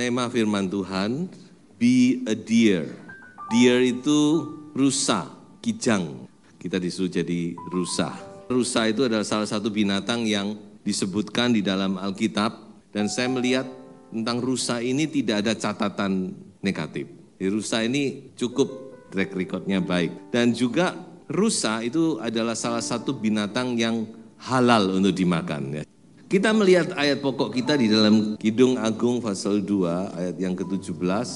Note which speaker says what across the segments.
Speaker 1: tema firman Tuhan, be a deer. Deer itu rusa, kijang. Kita disuruh jadi rusa. Rusa itu adalah salah satu binatang yang disebutkan di dalam Alkitab. Dan saya melihat tentang rusa ini tidak ada catatan negatif. Di rusa ini cukup track recordnya baik. Dan juga rusa itu adalah salah satu binatang yang halal untuk dimakan. Kita melihat ayat pokok kita di dalam Kidung Agung pasal 2 ayat yang ke-17.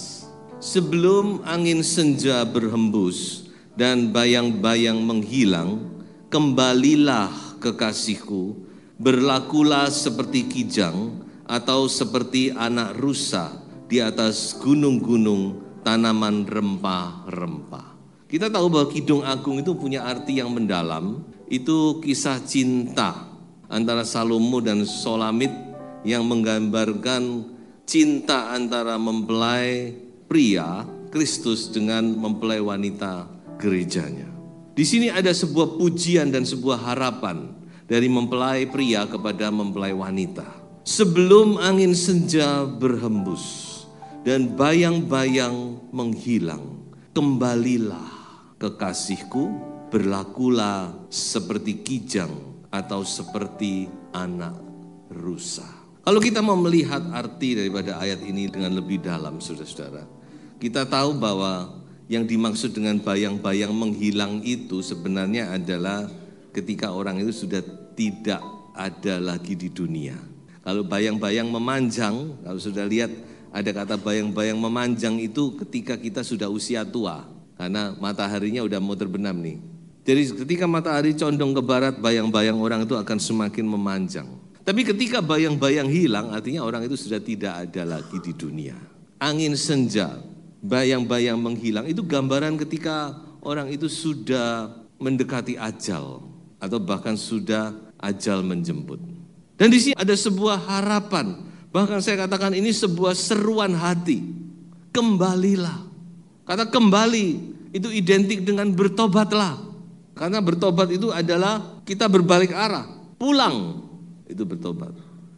Speaker 1: Sebelum angin senja berhembus dan bayang-bayang menghilang, kembalilah kekasihku, berlakulah seperti kijang atau seperti anak rusa di atas gunung-gunung tanaman rempah-rempah. Kita tahu bahwa Kidung Agung itu punya arti yang mendalam, itu kisah cinta antara Salomo dan Solamit yang menggambarkan cinta antara mempelai pria Kristus dengan mempelai wanita gerejanya. Di sini ada sebuah pujian dan sebuah harapan dari mempelai pria kepada mempelai wanita. Sebelum angin senja berhembus dan bayang-bayang menghilang, kembalilah kekasihku, berlakulah seperti kijang atau seperti anak rusa. Kalau kita mau melihat arti daripada ayat ini dengan lebih dalam, saudara-saudara, kita tahu bahwa yang dimaksud dengan bayang-bayang menghilang itu sebenarnya adalah ketika orang itu sudah tidak ada lagi di dunia. Kalau bayang-bayang memanjang, kalau sudah lihat ada kata bayang-bayang memanjang itu ketika kita sudah usia tua, karena mataharinya udah mau terbenam nih. Jadi ketika matahari condong ke barat, bayang-bayang orang itu akan semakin memanjang. Tapi ketika bayang-bayang hilang, artinya orang itu sudah tidak ada lagi di dunia. Angin senja, bayang-bayang menghilang, itu gambaran ketika orang itu sudah mendekati ajal, atau bahkan sudah ajal menjemput. Dan di sini ada sebuah harapan, bahkan saya katakan ini sebuah seruan hati. Kembalilah. Kata kembali itu identik dengan bertobatlah. Karena bertobat itu adalah kita berbalik arah, pulang itu bertobat.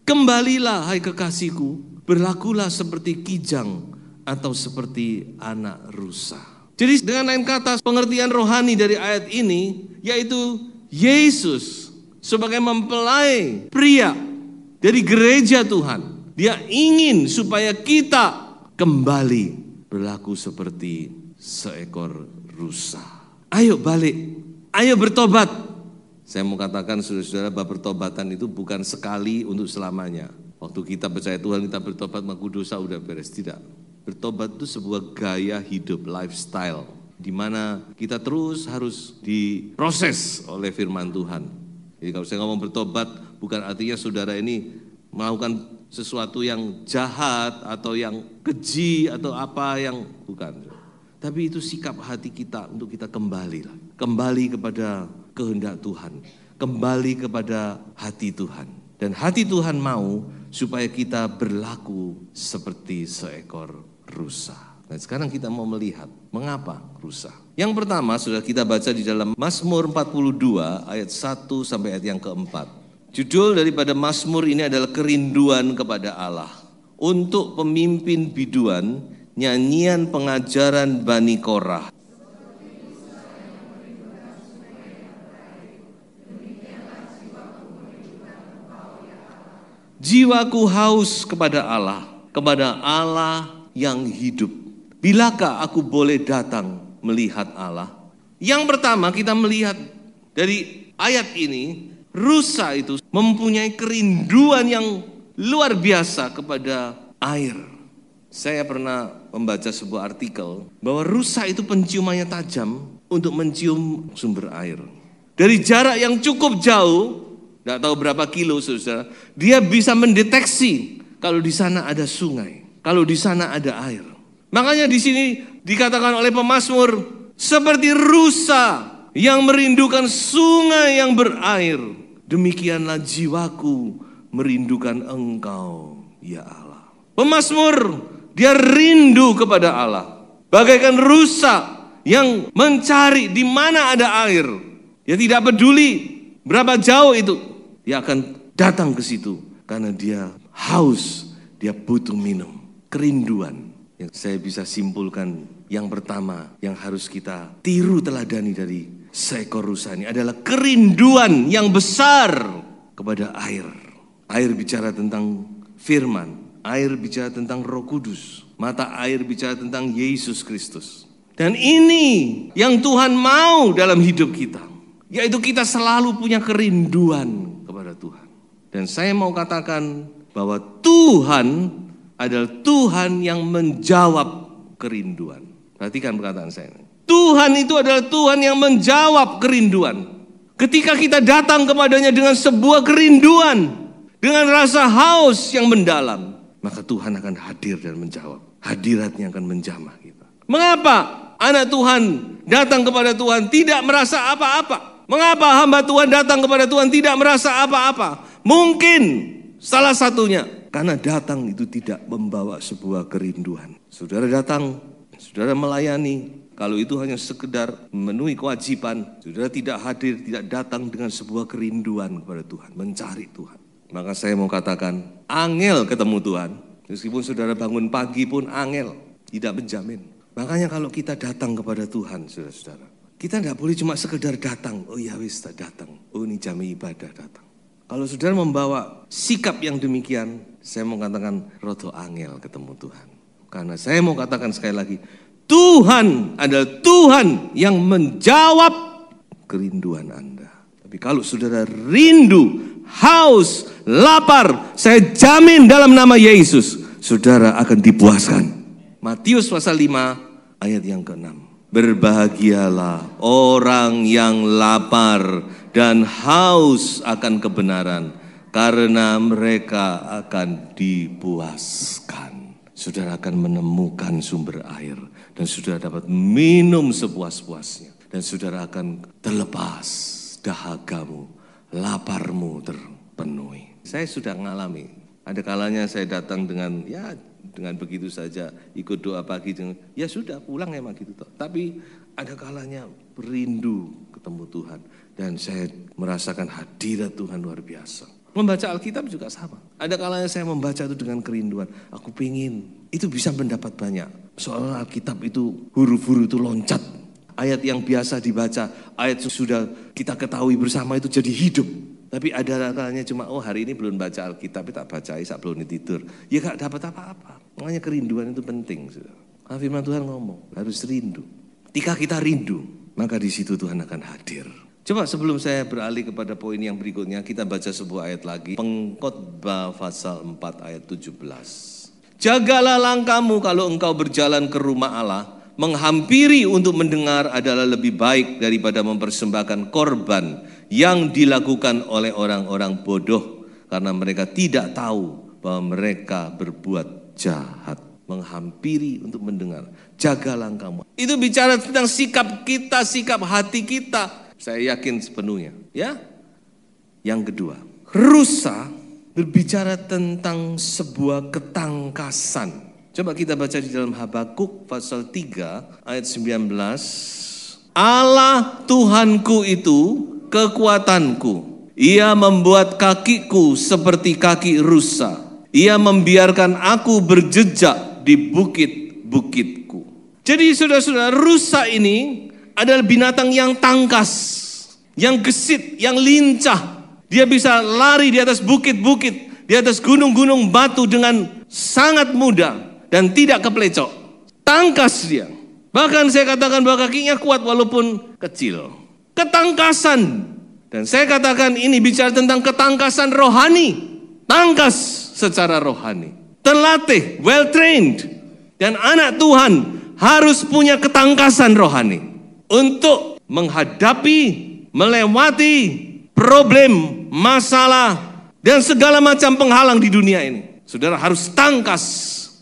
Speaker 1: Kembalilah hai kekasihku, berlakulah seperti kijang atau seperti anak rusa. Jadi dengan lain kata pengertian rohani dari ayat ini yaitu Yesus sebagai mempelai pria dari gereja Tuhan. Dia ingin supaya kita kembali berlaku seperti seekor rusa. Ayo balik. Ayo bertobat. Saya mau katakan saudara-saudara bahwa pertobatan itu bukan sekali untuk selamanya. Waktu kita percaya Tuhan kita bertobat maka dosa udah beres. Tidak. Bertobat itu sebuah gaya hidup, lifestyle. Di mana kita terus harus diproses oleh firman Tuhan. Jadi kalau saya ngomong bertobat bukan artinya saudara ini melakukan sesuatu yang jahat atau yang keji atau apa yang bukan. Tapi itu sikap hati kita untuk kita kembali. Kembali kepada kehendak Tuhan. Kembali kepada hati Tuhan. Dan hati Tuhan mau supaya kita berlaku seperti seekor rusa. Dan sekarang kita mau melihat mengapa rusa. Yang pertama sudah kita baca di dalam Mazmur 42 ayat 1 sampai ayat yang keempat. Judul daripada Mazmur ini adalah kerinduan kepada Allah. Untuk pemimpin biduan, nyanyian pengajaran Bani Korah. Jiwaku haus kepada Allah yang hidup. Bilakah aku boleh datang melihat Allah? Yang pertama kita melihat dari ayat ini, rusa itu mempunyai kerinduan yang luar biasa kepada air. Saya pernah membaca sebuah artikel bahwa rusa itu penciumannya tajam untuk mencium sumber air. Dari jarak yang cukup jauh, tidak tahu berapa kilo saudara, dia bisa mendeteksi kalau di sana ada sungai, kalau di sana ada air. Makanya di sini dikatakan oleh pemazmur seperti rusa yang merindukan sungai yang berair. Demikianlah jiwaku merindukan Engkau, ya Allah. Pemazmur dia rindu kepada Allah, bagaikan rusa yang mencari di mana ada air. Dia tidak peduli berapa jauh itu, dia akan datang ke situ karena dia haus, dia butuh minum. kerinduan. Yang saya bisa simpulkan, yang pertama yang harus kita tiru teladani dari seekor rusa ini adalah kerinduan yang besar kepada air. Air bicara tentang firman, air bicara tentang Roh Kudus, mata air bicara tentang Yesus Kristus. Dan ini yang Tuhan mau dalam hidup kita, yaitu kita selalu punya kerinduan kepada Tuhan. Dan saya mau katakan bahwa Tuhan adalah Tuhan yang menjawab kerinduan. Perhatikan perkataan saya. Tuhan itu adalah Tuhan yang menjawab kerinduan. Ketika kita datang kepadanya dengan sebuah kerinduan, dengan rasa haus yang mendalam, maka Tuhan akan hadir dan menjawab. Hadiratnya akan menjamah kita. Mengapa anak Tuhan datang kepada Tuhan tidak merasa apa-apa? Mengapa hamba Tuhan datang kepada Tuhan tidak merasa apa-apa? Mungkin salah satunya karena datang itu tidak membawa sebuah kerinduan. Saudara datang, saudara melayani, kalau itu hanya sekedar memenuhi kewajiban, saudara tidak hadir, tidak datang dengan sebuah kerinduan kepada Tuhan, mencari Tuhan. Maka saya mau katakan, angel ketemu Tuhan. Meskipun saudara bangun pagi pun angel, tidak menjamin. Makanya kalau kita datang kepada Tuhan, saudara-saudara, kita tidak boleh cuma sekedar datang. Oh ya wis, datang. Oh ini jam ibadah, datang. Kalau saudara membawa sikap yang demikian, saya mau katakan rodo angel ketemu Tuhan. Karena saya mau katakan sekali lagi, Tuhan adalah Tuhan yang menjawab kerinduan Anda. Tapi kalau saudara rindu, haus, lapar, saya jamin dalam nama Yesus, saudara akan dipuaskan. Matius pasal 5 ayat yang ke-6. Berbahagialah orang yang lapar dan haus akan kebenaran, karena mereka akan dipuaskan. Saudara akan menemukan sumber air dan saudara dapat minum sepuas-puasnya. Dan saudara akan terlepas dahagamu, laparmu terpenuhi. Saya sudah mengalami. Ada kalanya saya datang dengan begitu saja, ikut doa pagi dengan ya sudah pulang emang gitu toh. Tapi ada kalanya rindu ketemu Tuhan dan saya merasakan hadirat Tuhan luar biasa. Membaca Alkitab juga sama. Ada kalanya saya membaca itu dengan kerinduan. Aku pingin itu bisa mendapat banyak. Soalnya Alkitab itu huruf-huruf itu loncat. Ayat yang biasa dibaca, ayat yang sudah kita ketahui bersama itu jadi hidup. Tapi ada kalanya cuma hari ini belum baca Alkitab, tak baca sebelum tidur. Ya gak dapat apa-apa. Makanya kerinduan itu penting. Karena firman Tuhan ngomong harus rindu. Ketika kita rindu, maka di situ Tuhan akan hadir. Coba sebelum saya beralih kepada poin yang berikutnya, kita baca sebuah ayat lagi. Pengkhotbah pasal 4 ayat 17. Jagalah langkahmu kalau engkau berjalan ke rumah Allah. Menghampiri untuk mendengar adalah lebih baik daripada mempersembahkan korban yang dilakukan oleh orang-orang bodoh. Karena mereka tidak tahu bahwa mereka berbuat jahat. Menghampiri untuk mendengar. Jaga langkahmu. Itu bicara tentang sikap kita, sikap hati kita. Saya yakin sepenuhnya. Ya. Yang kedua, rusa berbicara tentang sebuah ketangkasan. Coba kita baca di dalam Habakuk pasal 3 ayat 19. Allah Tuhanku itu kekuatanku. Ia membuat kakiku seperti kaki rusa. Ia membiarkan aku berjejak di bukit-bukitku. Jadi saudara-saudara, rusa ini adalah binatang yang tangkas, yang gesit, yang lincah. Dia bisa lari di atas bukit-bukit, di atas gunung-gunung batu dengan sangat mudah dan tidak keplecok. Tangkas dia. Bahkan saya katakan bahwa kakinya kuat walaupun kecil. Ketangkasan. Dan saya katakan ini bicara tentang ketangkasan rohani. Tangkas secara rohani. Terlatih, well trained. Dan anak Tuhan harus punya ketangkasan rohani. Untuk menghadapi, melewati problem, masalah, dan segala macam penghalang di dunia ini. Saudara harus tangkas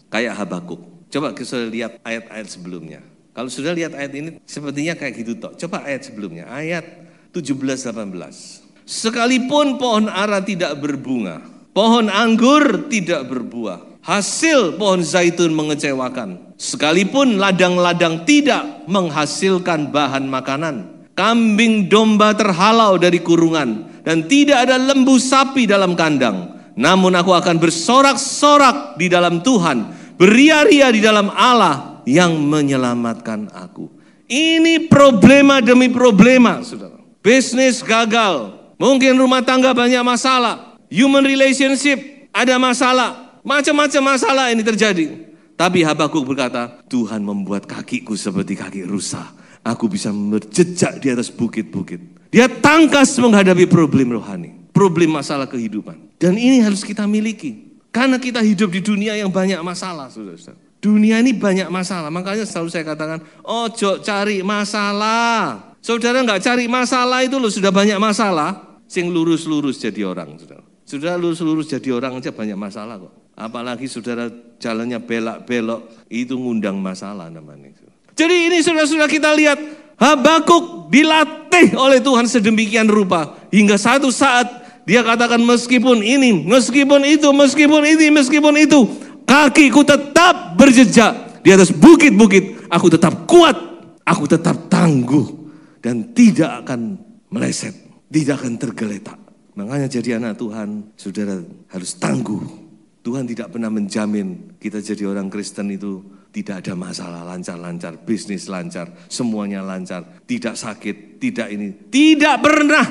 Speaker 1: kayak Habakuk. Coba kita lihat ayat-ayat sebelumnya. Kalau sudah lihat ayat ini sepertinya kayak gitu toh. Coba ayat sebelumnya, ayat 17-18. Sekalipun pohon ara tidak berbunga, pohon anggur tidak berbuah, hasil pohon zaitun mengecewakan. Sekalipun ladang-ladang tidak menghasilkan bahan makanan, kambing domba terhalau dari kurungan, dan tidak ada lembu sapi dalam kandang. Namun aku akan bersorak-sorak di dalam Tuhan. Beria-ria di dalam Allah yang menyelamatkan aku. Ini problema demi problema, saudara. Bisnis gagal, mungkin rumah tangga banyak masalah, human relationship ada masalah, macam-macam masalah ini terjadi. Tapi Habakuk berkata, Tuhan membuat kakiku seperti kaki rusa. Aku bisa berjejak di atas bukit-bukit. Dia tangkas menghadapi problem rohani, problem masalah kehidupan. Dan ini harus kita miliki. Karena kita hidup di dunia yang banyak masalah, saudara-saudara. Dunia ini banyak masalah, makanya selalu saya katakan, ojo cari masalah. Saudara nggak cari masalah itu loh sudah banyak masalah. Sing lurus-lurus jadi orang, saudara. Saudara lurus-lurus jadi orang aja banyak masalah kok. Apalagi saudara jalannya belak-belok, itu ngundang masalah namanya. Jadi ini saudara-saudara kita lihat, Habakuk dilatih oleh Tuhan sedemikian rupa. Hingga satu saat dia katakan meskipun ini, meskipun itu, meskipun ini, meskipun itu. Kakiku tetap berjejak di atas bukit-bukit. Aku tetap kuat, aku tetap tangguh. Dan tidak akan meleset, tidak akan tergeletak. Makanya jadi anak Tuhan, saudara harus tangguh. Tuhan tidak pernah menjamin kita jadi orang Kristen itu tidak ada masalah, lancar-lancar, bisnis lancar, semuanya lancar, tidak sakit, tidak ini. Tidak pernah.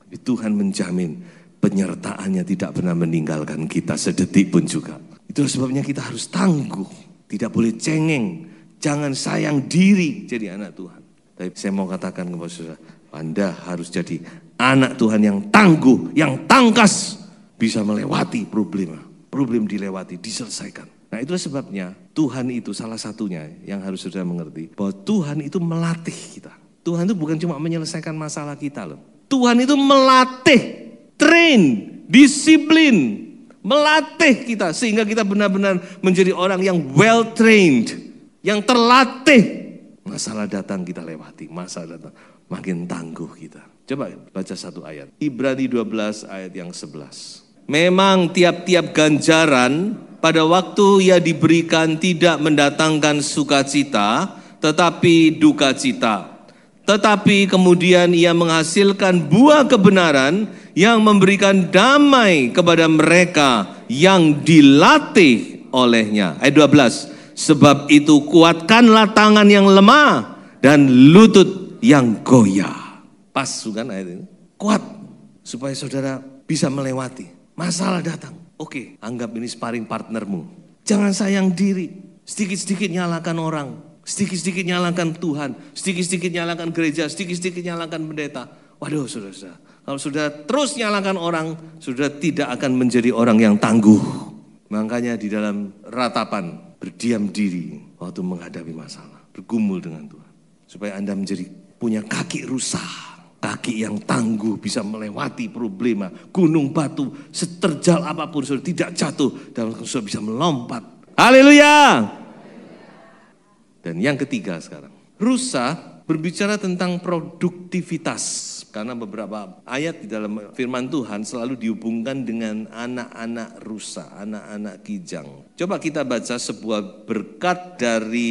Speaker 1: Tuhan menjamin penyertaannya tidak pernah meninggalkan kita sedetik pun juga. Itulah sebabnya kita harus tangguh, tidak boleh cengeng, jangan sayang diri jadi anak Tuhan. Tapi saya mau katakan kepada saudara, Anda harus jadi anak Tuhan yang tangguh, yang tangkas, bisa melewati problem dilewati, diselesaikan. Nah itulah sebabnya Tuhan itu salah satunya yang harus saudara mengerti, bahwa Tuhan itu melatih kita. Tuhan itu bukan cuma menyelesaikan masalah kita loh. Tuhan itu melatih, train, disiplin, melatih kita sehingga kita benar-benar menjadi orang yang well trained, yang terlatih. Masalah datang kita lewati, masalah datang makin tangguh kita. Coba baca satu ayat, Ibrani 12 ayat yang 11. Memang tiap-tiap ganjaran pada waktu ia diberikan tidak mendatangkan sukacita, tetapi duka cita. Tetapi kemudian ia menghasilkan buah kebenaran yang memberikan damai kepada mereka yang dilatih olehnya. Ayat 12. Sebab itu kuatkanlah tangan yang lemah dan lutut yang goyah. Pas bukan ayat ini? Kuat supaya saudara bisa melewati. Masalah datang. Oke, anggap ini sparring partnermu. Jangan sayang diri. Sedikit-sedikit nyalakan orang. Sedikit-sedikit nyalakan Tuhan. Sedikit-sedikit nyalakan gereja. Sedikit-sedikit nyalakan pendeta. Waduh saudara-saudara. Kalau sudah terus nyalakan orang, sudah tidak akan menjadi orang yang tangguh. Makanya di dalam ratapan, berdiam diri waktu menghadapi masalah. Bergumul dengan Tuhan. Supaya Anda menjadi punya kaki rusa. Kaki yang tangguh bisa melewati problema. Gunung batu, seterjal apapun sudah tidak jatuh. Dan sudah bisa melompat. Haleluya. Dan yang ketiga sekarang. Rusa berbicara tentang produktivitas. Karena beberapa ayat di dalam firman Tuhan selalu dihubungkan dengan anak-anak rusa, anak-anak kijang. Coba kita baca sebuah berkat dari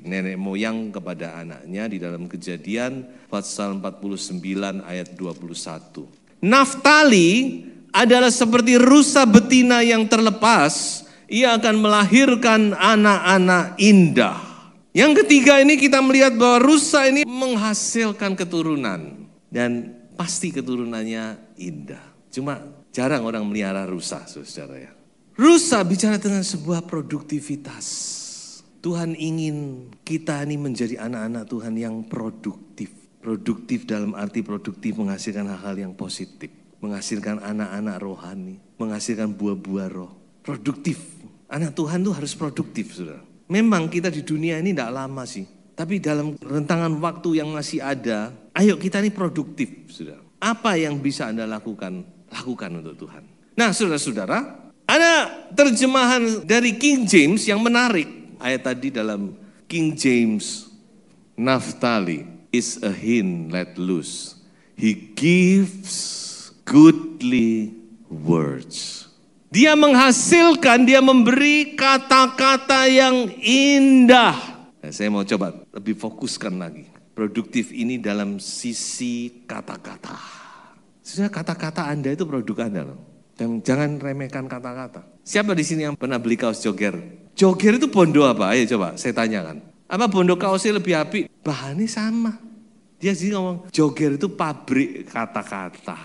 Speaker 1: nenek moyang kepada anaknya di dalam Kejadian pasal 49 ayat 21. Naftali adalah seperti rusa betina yang terlepas, ia akan melahirkan anak-anak indah. Yang ketiga ini kita melihat bahwa rusa ini menghasilkan keturunan. Dan pasti keturunannya indah. Cuma jarang orang melihara rusa, saudara ya. Rusa bicara tentang sebuah produktivitas. Tuhan ingin kita ini menjadi anak-anak Tuhan yang produktif. Produktif dalam arti produktif menghasilkan hal-hal yang positif. Menghasilkan anak-anak rohani. Menghasilkan buah-buah roh. Produktif. Anak Tuhan itu harus produktif, saudara. Memang kita di dunia ini tidak lama sih. Tapi dalam rentangan waktu yang masih ada, ayo kita ini produktif, saudara. Apa yang bisa Anda lakukan? Lakukan untuk Tuhan. Nah, saudara-saudara, ada terjemahan dari King James yang menarik. Ayat tadi dalam King James, Naphtali is a hind let loose. He gives goodly words. Dia menghasilkan, dia memberi kata-kata yang indah. Nah, saya mau coba lebih fokuskan lagi. Produktif ini dalam sisi kata-kata. Sebenarnya kata-kata Anda itu produk Anda loh. Dan jangan remehkan kata-kata. Siapa di sini yang pernah beli kaos jogger? Joger itu bondo apa? Ayo coba saya tanyakan. Apa bondo kaosnya lebih apik? Bahannya sama. Dia sih ngomong, joger itu pabrik kata-kata.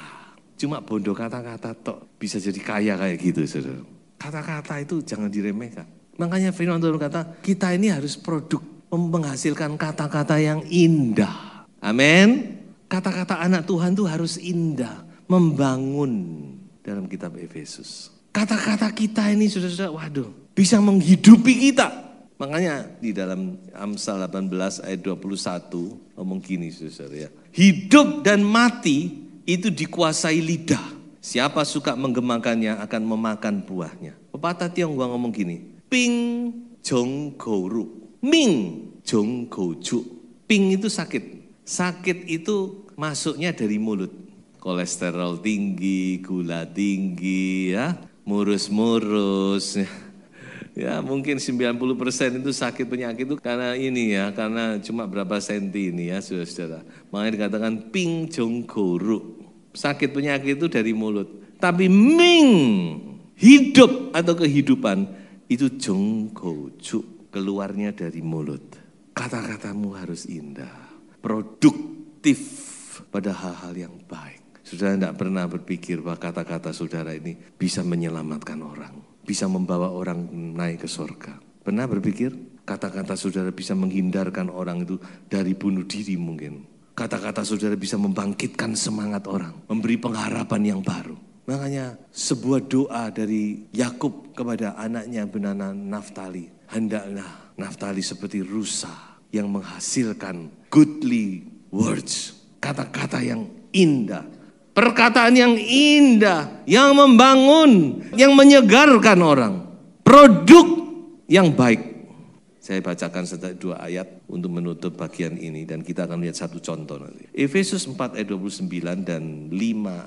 Speaker 1: Cuma bondo kata-kata tok bisa jadi kaya kayak gitu, saudara. Kata-kata itu jangan diremehkan. Makanya firman Tuhan kata, kita ini harus produk menghasilkan kata-kata yang indah. Amin. Kata-kata anak Tuhan itu harus indah, membangun dalam kitab Efesus. Kata-kata kita ini saudara-saudara, waduh, bisa menghidupi kita. Makanya di dalam Amsal 18 ayat 21 ngomong gini saudara ya. Hidup dan mati itu dikuasai lidah. Siapa suka menggemakannya akan memakan buahnya. Pepatah Tionghoa ngomong gini. Ping jong goru. Ming jong goju. Ping itu sakit. Sakit itu masuknya dari mulut. Kolesterol tinggi, gula tinggi ya. Murus-murus ya. Ya mungkin 90% itu sakit penyakit itu karena ini ya, karena cuma berapa senti ini ya saudara-saudara. Makanya dikatakan ping jong goru. Sakit penyakit itu dari mulut. Tapi ming, hidup atau kehidupan itu jong goju, keluarnya dari mulut. Kata-katamu harus indah, produktif pada hal-hal yang baik. Saudara tidak pernah berpikir bahwa kata-kata saudara ini bisa menyelamatkan orang. Bisa membawa orang naik ke surga. Pernah berpikir kata-kata saudara bisa menghindarkan orang itu dari bunuh diri mungkin. Kata-kata saudara bisa membangkitkan semangat orang. Memberi pengharapan yang baru. Makanya sebuah doa dari Yakub kepada anaknya bernama Naftali. Hendaklah Naftali seperti rusa yang menghasilkan goodly words. Kata-kata yang indah. Perkataan yang indah, yang membangun, yang menyegarkan orang. Produk yang baik. Saya bacakan dua ayat untuk menutup bagian ini dan kita akan lihat satu contoh nanti. Efesus 4 ayat 29 dan 5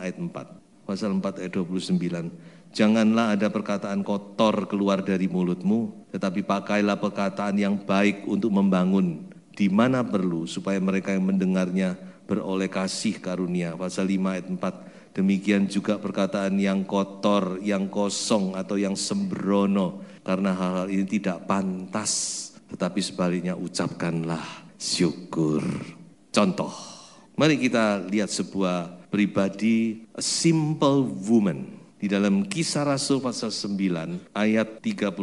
Speaker 1: ayat 4. Pasal 4 ayat 29. Janganlah ada perkataan kotor keluar dari mulutmu, tetapi pakailah perkataan yang baik untuk membangun di mana perlu supaya mereka yang mendengarnya beroleh kasih karunia. Pasal 5 ayat 4. Demikian juga perkataan yang kotor, yang kosong atau yang sembrono. Karena hal-hal ini tidak pantas. Tetapi sebaliknya ucapkanlah syukur. Contoh. Mari kita lihat sebuah pribadi, a simple woman. Di dalam Kisah Rasul pasal 9 ayat 36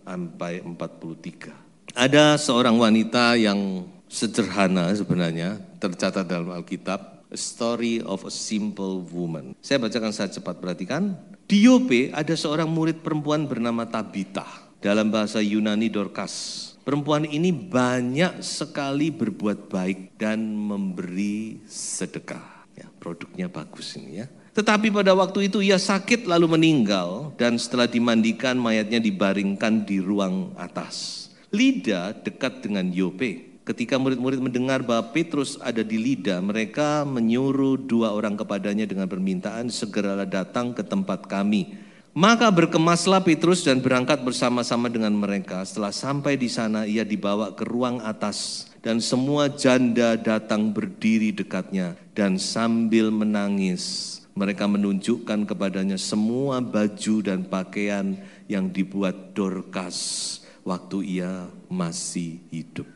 Speaker 1: sampai 43. Ada seorang wanita yang sederhana sebenarnya, tercatat dalam Alkitab, a story of a simple woman. Saya bacakan saja cepat, perhatikan. Di Yope ada seorang murid perempuan bernama Tabita, dalam bahasa Yunani Dorcas. Perempuan ini banyak sekali berbuat baik dan memberi sedekah. Ya, produknya bagus ini ya. Tetapi pada waktu itu ia sakit lalu meninggal dan setelah dimandikan mayatnya dibaringkan di ruang atas. Lida dekat dengan Yope. Ketika murid-murid mendengar bahwa Petrus ada di Lida, mereka menyuruh 2 orang kepadanya dengan permintaan, segeralah datang ke tempat kami. Maka berkemaslah Petrus dan berangkat bersama-sama dengan mereka. Setelah sampai di sana, ia dibawa ke ruang atas. Dan semua janda datang berdiri dekatnya. Dan sambil menangis, mereka menunjukkan kepadanya semua baju dan pakaian yang dibuat Dorcas waktu ia masih hidup.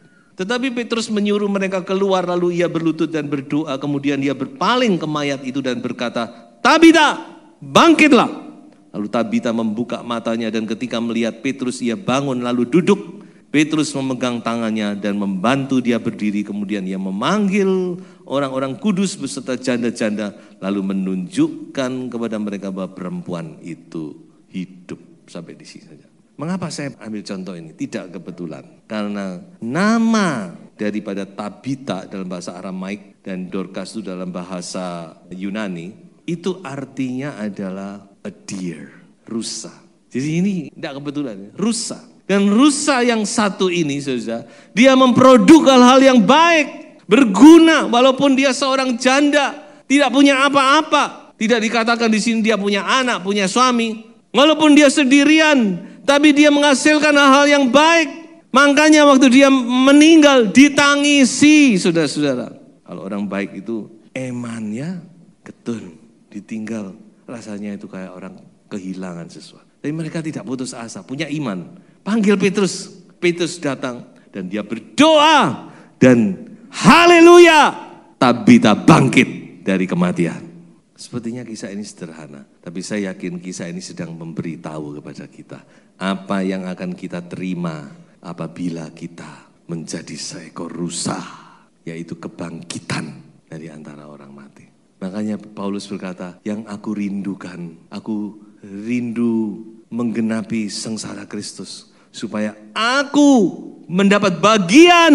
Speaker 1: Tetapi Petrus menyuruh mereka keluar, lalu ia berlutut dan berdoa. Kemudian ia berpaling ke mayat itu dan berkata, Tabita, bangkitlah. Lalu Tabita membuka matanya dan ketika melihat Petrus ia bangun lalu duduk. Petrus memegang tangannya dan membantu dia berdiri. Kemudian ia memanggil orang-orang kudus beserta janda-janda. Lalu menunjukkan kepada mereka bahwa perempuan itu hidup. Sampai di sini saja. Mengapa saya ambil contoh ini? Tidak kebetulan. Karena nama daripada Tabita dalam bahasa Aramaik dan Dorcas itu dalam bahasa Yunani, itu artinya adalah a deer, rusa. Jadi ini tidak kebetulan, rusa. Dan rusa yang satu ini, saudara, dia memproduk hal-hal yang baik, berguna walaupun dia seorang janda, tidak punya apa-apa. Tidak dikatakan di sini dia punya anak, punya suami. Walaupun dia sendirian, tapi dia menghasilkan hal-hal yang baik. Makanya waktu dia meninggal ditangisi, saudara-saudara. Kalau orang baik itu emannya ketun, ditinggal. Rasanya itu kayak orang kehilangan sesuatu. Tapi mereka tidak putus asa, punya iman. Panggil Petrus. Petrus datang dan dia berdoa dan haleluya, Tabita bangkit dari kematian. Sepertinya kisah ini sederhana, tapi saya yakin kisah ini sedang memberitahu kepada kita apa yang akan kita terima apabila kita menjadi seekor rusa, yaitu kebangkitan dari antara orang mati. Makanya Paulus berkata, yang aku rindukan, aku rindu menggenapi sengsara Kristus, supaya aku mendapat bagian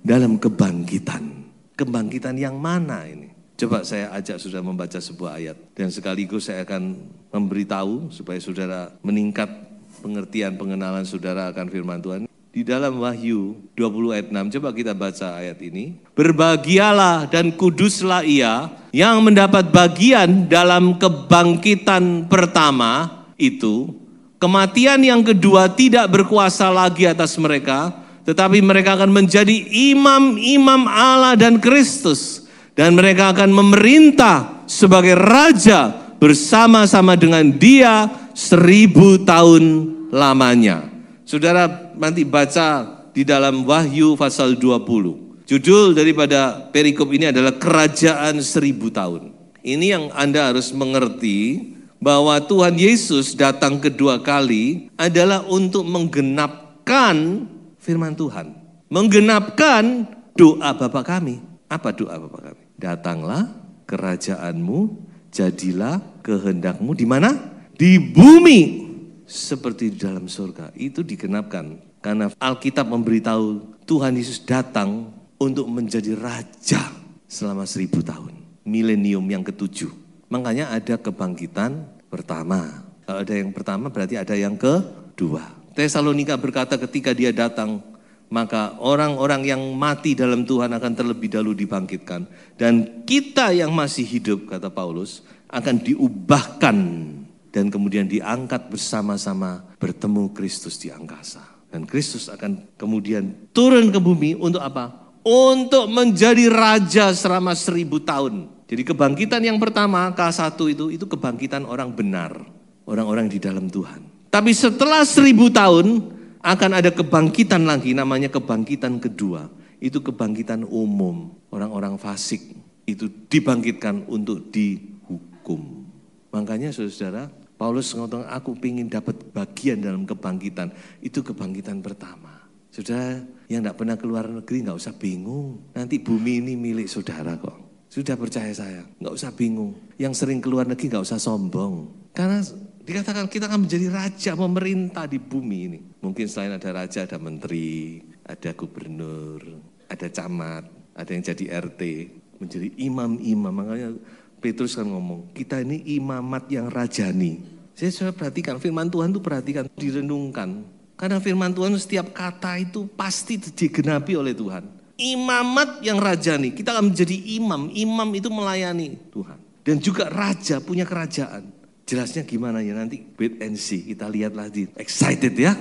Speaker 1: dalam kebangkitan. Kebangkitan yang mana ini? Coba saya ajak saudara membaca sebuah ayat. Dan sekaligus saya akan memberitahu supaya saudara meningkat pengertian pengenalan saudara akan firman Tuhan. Di dalam Wahyu 20 ayat 6, coba kita baca ayat ini. Berbahagialah dan kuduslah ia yang mendapat bagian dalam kebangkitan pertama itu. Kematian yang kedua tidak berkuasa lagi atas mereka, tetapi mereka akan menjadi imam-imam Allah dan Kristus. Dan mereka akan memerintah sebagai raja bersama-sama dengan dia 1000 tahun lamanya. Saudara nanti baca di dalam Wahyu pasal 20. Judul daripada perikop ini adalah Kerajaan 1000 tahun. Ini yang Anda harus mengerti bahwa Tuhan Yesus datang kedua kali adalah untuk menggenapkan firman Tuhan. Menggenapkan doa Bapa kami. Apa doa Bapa kami? Datanglah kerajaanmu, jadilah kehendakmu di mana? Di bumi seperti di dalam surga. Itu digenapkan karena Alkitab memberitahu Tuhan Yesus datang untuk menjadi raja selama 1000 tahun. Milenium yang ke-7. Makanya ada kebangkitan pertama. Kalau ada yang pertama berarti ada yang kedua. Tesalonika berkata ketika dia datang, maka orang-orang yang mati dalam Tuhan akan terlebih dahulu dibangkitkan. Dan kita yang masih hidup, kata Paulus, akan diubahkan dan kemudian diangkat bersama-sama bertemu Kristus di angkasa. Dan Kristus akan kemudian turun ke bumi untuk apa? Untuk menjadi raja selama 1000 tahun. Jadi kebangkitan yang pertama, K1 itu kebangkitan orang benar. Orang-orang di dalam Tuhan. Tapi setelah 1000 tahun, akan ada kebangkitan lagi, namanya kebangkitan kedua. Itu kebangkitan umum. Orang-orang fasik itu dibangkitkan untuk dihukum. Makanya saudara, Paulus ngomong, aku ingin dapat bagian dalam kebangkitan. Itu kebangkitan pertama. Saudara yang tidak pernah keluar negeri gak usah bingung. Nanti bumi ini milik saudara kok. Sudah percaya saya, gak usah bingung. Yang sering keluar negeri gak usah sombong. Karena dikatakan kita akan menjadi raja, memerintah di bumi ini. Mungkin selain ada raja, ada menteri, ada gubernur, ada camat, ada yang jadi RT, menjadi imam-imam. Makanya Petrus kan ngomong, kita ini imamat yang rajani. Saya sudah perhatikan, firman Tuhan itu perhatikan, direnungkan. Karena firman Tuhan setiap kata itu pasti digenapi oleh Tuhan. Imamat yang rajani, kita akan menjadi imam. Imam itu melayani Tuhan. Dan juga raja punya kerajaan. Jelasnya gimana ya nanti wait and see, kita lihat lagi. Excited ya,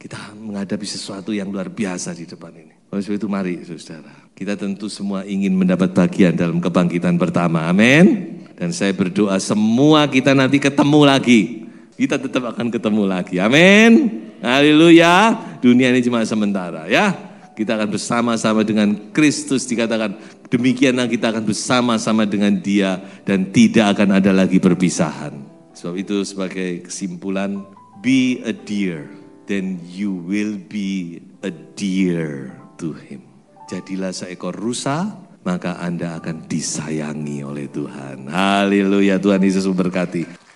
Speaker 1: kita menghadapi sesuatu yang luar biasa di depan ini. Oleh sebab itu mari saudara, kita tentu semua ingin mendapat bagian dalam kebangkitan pertama, amin. Dan saya berdoa semua kita nanti ketemu lagi, kita tetap akan ketemu lagi, amin. Haleluya, dunia ini cuma sementara ya. Kita akan bersama-sama dengan Kristus, dikatakan demikianlah kita akan bersama-sama dengan dia dan tidak akan ada lagi perpisahan. Sebab itu sebagai kesimpulan, be a dear, then you will be a dear to him. Jadilah seekor rusa, maka Anda akan disayangi oleh Tuhan. Haleluya, Tuhan Yesus memberkati.